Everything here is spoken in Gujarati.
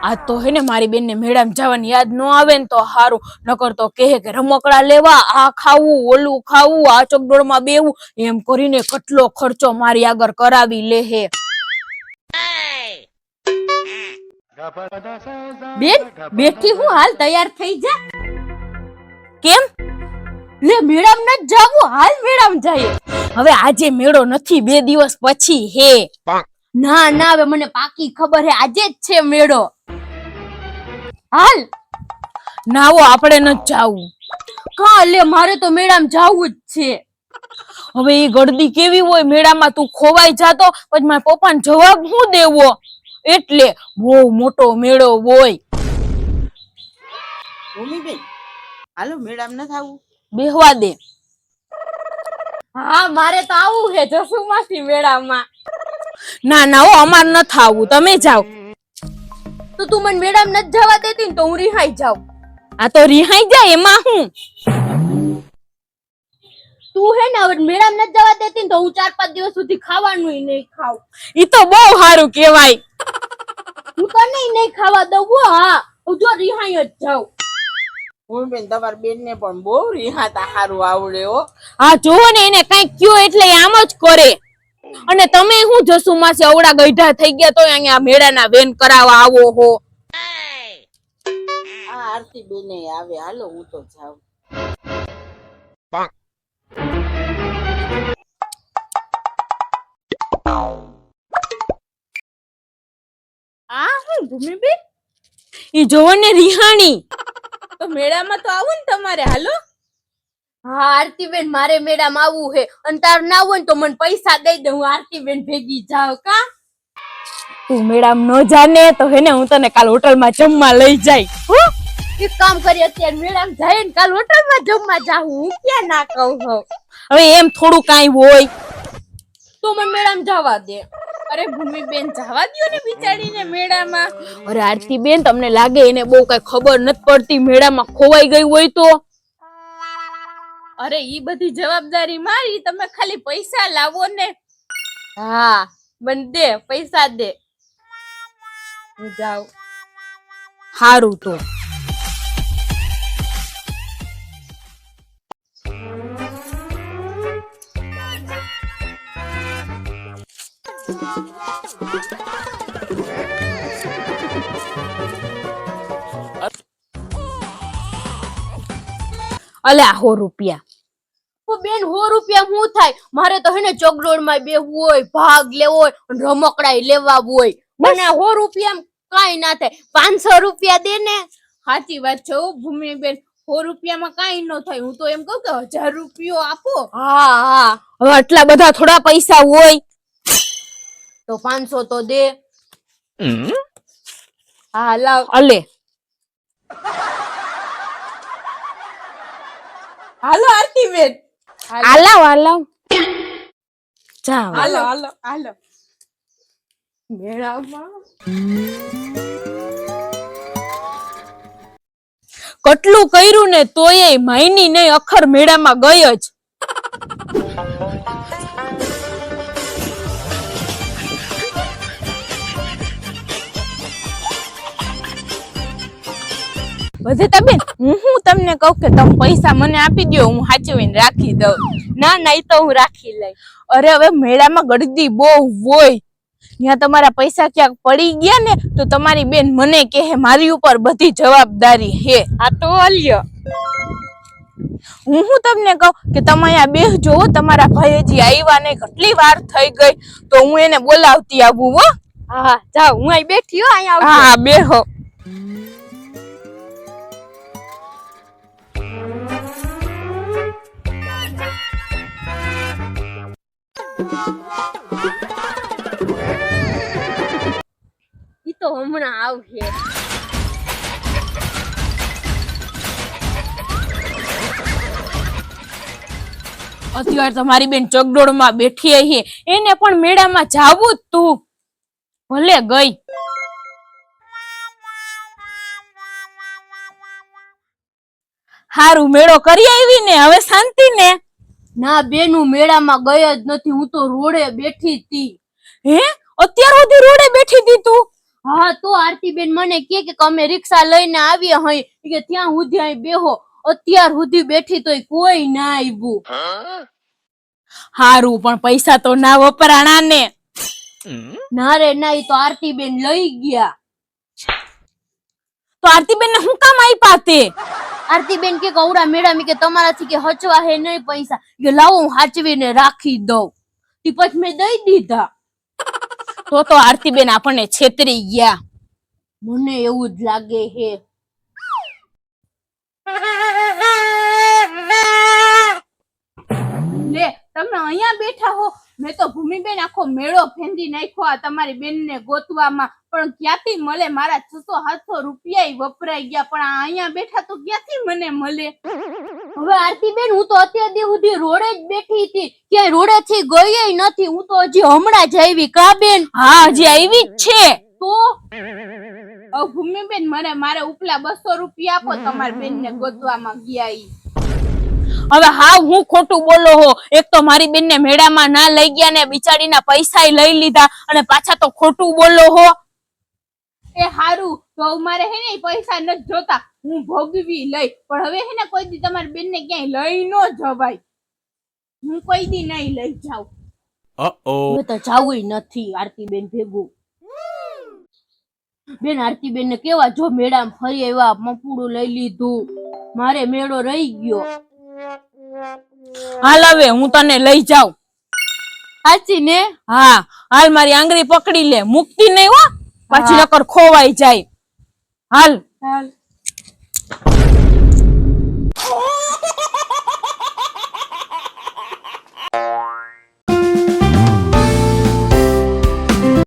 આ તો હે ને મારી બેન ને મેળામાં જવાની યાદ ન આવે ને તો હારું, નકર તો કહે કે રમકડા લેવા, આ ખાવું, ઓલું ખાવું, આ ચકડોળમાં બેવું, એમ કરીને કેટલો ખર્ચો મારી આગળ કરાવી લે હે. બેન બેઠી હું, હાલ તૈયાર થઈ જા. કેમ? લે મેળામાં ન જાવું, હાલ મેળામાં જઈએ. હવે આજે મેળો નથી, 2 દિવસ પછી હે. ના ના, હવે મને પાકી ખબર હે આજે જ છે મેળો. હાલ નાવો, આપણે ન જાવું. કા લે, મારે તો મેળામાં જાવું જ છે. હવે એ ગળદી કેવી હોય મેળામાં, તું ખોવાઈ જાતો પછી મારા પપ્પાને જવાબ શું દેવો? એટલે બહુ મોટો મેળો હોય. ભૂમિબેન, હાલો મેળામાં ન થાવું? બેહવા દે. હા, મારે તો આવું હે જસુમાસી મેળામાં. ના ના હો, અમાર ન થાવું, તમે જાઓ. તો તું મને મેળામાં નથી જવા દેતી ને તો હું રિહાઈ જાઉં. આ તો રિહાઈ જાય, એમાં હું? તું હે ને હવે મેળામાં નથી જવા દેતી ને તો હું 4-5 દિવસ સુધી ખાવાનું નહીં ખાવ. ઈ તો બહુ સારું કહેવાય. હું તો નહીં ખાવા દઉં હો. હા, હું જો રિહાઈ જ જાઉં. ભૂમિબેન, તમારી બેન ને પણ બહુ રિહાતા હારું આવડે હો. હા જોવો ને, એને કઈક કયો એટલે આમ જ કરે. અને તમે શું જસુ માસી અવડા ગઈઢા થઈ ગયા તો અહીંયા મેળાના વેન કરાવવા આવો હો. આ આરતી બેને આવે, હાલો હું તો જાઉં. આ હું ભૂમિબેન? ઈ જોવો ને રિહાણી. તો મેળામાં તો આવું ને તમારે, હાલો. હા આરતીબેન, મારે મેળામાં આવવું હે અને તાર ના હોય ને તો મને પૈસા દઈ દે, હું આરતીબેન ભેગી જાવ. કા તું મેળામાં ન જાને તો હે ને હું તને કાલ હોટલમાં જમવા લઈ જાય. એક કામ કરી, અત્યારે મેળામાં જાય ને કાલ હોટલમાં જમવા જાઉં. હું ક્યાં ના કહું છું. હવે એમ થોડું કાંઈ હોય તો મને મેળામાં જવા દે. અરે ભૂમિબેન, જવા દ્યો ને બિચારીને મેળામાં. અરે આરતી બેન, તમને લાગે એને બહુ કઈ ખબર નથી પડતી, મેળામાં ખોવાઈ ગઈ હોય તો? અરે ઈ બધી જવાબદારી મારી, તમે ખાલી પૈસા લાવો ને. હા મને દે, પૈસા દે, હું જાઉં. હારું તો. અલ્યા 100 રૂપિયા. બેન 100 રૂપિયા શું થાય? મારે તો હે ને ચગડોળ માં બેહવું હોય, ભાગ લેવો હોય, રમકડા લેવા હોય. મને 100 રૂપિયા કઈ ના થાય. 500 રૂપિયા દે ને. સાચી વાત છે ભૂમિબેન, 100 રૂપિયામાં કઈ ન થાય. હું તો એમ કહું કે 1000 રૂપિયો આપો. હા હા, હવે આટલા બધા થોડા પૈસા હોય. તો 500 તો દે. હા લાવ. અલે હાલો આરતીબેન, આલાવ આલાવ. જા હાલો હાલો હાલો મેળામાં. કેટલું કર્યું ને તોય માયની નહીં, અખર મેળામાં ગઈ જ. વધે તબેન, હું તમને કહું કે તમે પૈસા મને આપી દો, હું સાચવીને રાખી દઉં. ના ના, ઈ તો હું રાખી લઈ. અરે હવે મેળામાં ગળદી બહુ હોય, ત્યાં તમારા પૈસા ક્યાંક પડી ગયા ને તો તમારી બેન મને કહે મારી ઉપર બધી જવાબદારી હે. આ તો અલ્યો. હું તમને કહું કે તમે અહીંયા બેસજો, તમારા ભાઈ હજી આવ્યા નહીં, કેટલી વાર થઈ ગઈ, તો હું એને બોલાવતી આવું હો. હા જાવ, હું અહીં બેઠી હો, અહીંયા હા બેહો. ઈ તો હમણાં આવશે. અત્યારે તમારી બેન ચગડોળમાં બેઠી હે, એને પણ મેળામાં જાવું જ તું. ભલે ગઈ. હારું મેળો કરી આવી ને, હવે શાંતિ ને? ના બેન, હું મેળામાં ગઈ જ નથી, હું તો રોડે બેઠી હતી. હે, અત્યાર સુધી રોડે બેઠી હતી તું? હા હા તો આરતીબેન મને કે અમે રિક્ષા લઈને આવીએ હઈ કે ત્યાં સુધી અહીં બેહો. અત્યાર સુધી બેઠી તોય કોઈ ના આવ્યું. હારું પણ પૈસા તો ના વપરાણા ને. ના રે ના, ઈ તો આરતીબેન લઈ ગયા. તો આરતીબેન ને હું કામ આપ્યા તે? આરતીબેન કે કૌડા મેડમ કે તમારાથી કે હચવા હે નહીં પૈસા, કે લાવો હું હાચવીને રાખી દઉં. તી પછી મેં દઈ દીધા. તો આરતીબેન આપણને છેતરી ગયા. મને એવું જ લાગે હે. લે તમે અહીંયા બેઠા હો, મેં તો ભૂમિબેન આખો મેળો ફેંદી નાખ્યો આ તમારી બેનને ગોતવામાં, પણ ક્યાંથી મળે? મારા 600-700 રૂપિયા વપરાઈ ગયા, પણ આ અહીંયા બેઠા તો ક્યાંથી મને મળે? હવે આરતીબેન હું તો અત્યાર દી સુધી રોડે જ બેઠી હતી, ક્યાંય રોડે થી ગઈ નથી. હું તો હજી હમણાં જ આવી. કા બેન? હા હજી આવી જ છે. તો ભૂમિબેન મારે ઉપલા 200 રૂપિયા આપો, તમારી બેનને ગોતવામાં ગયા ઈ. હવે હા હું ખોટું બોલો હો. એક તો મારી બેન ને મેળામાં ના લઈ ગયા ને બિચારીના પૈસા લઈ લીધા, અને પાછા તો ખોટું બોલો હો. એ હારું તો મારે હે ને ઈ પૈસા નથી જોતા, હું ભોગવી લઈ. પણ હવે હે ને કોઈ દી તમારી બેનને ક્યાંય લઈ ન જવાય. હું કોઈ દી નહીં લઈ જાઉં. હવે તો જાવું નથી આરતીબેન ભેગું. બેન આરતીબેન ને કેવા જો મેળામાં ફરી આવ્યા, મપુડું લઈ લીધું, મારે મેળો રહી ગયો. હાલ હવે હું તને લઈ જાઉં. સાચી ને? હા હાલ મારી આંગળી પકડી લે, મુકતી નહીં હો, પછી નકર ખોવાઈ જાય. હાલ.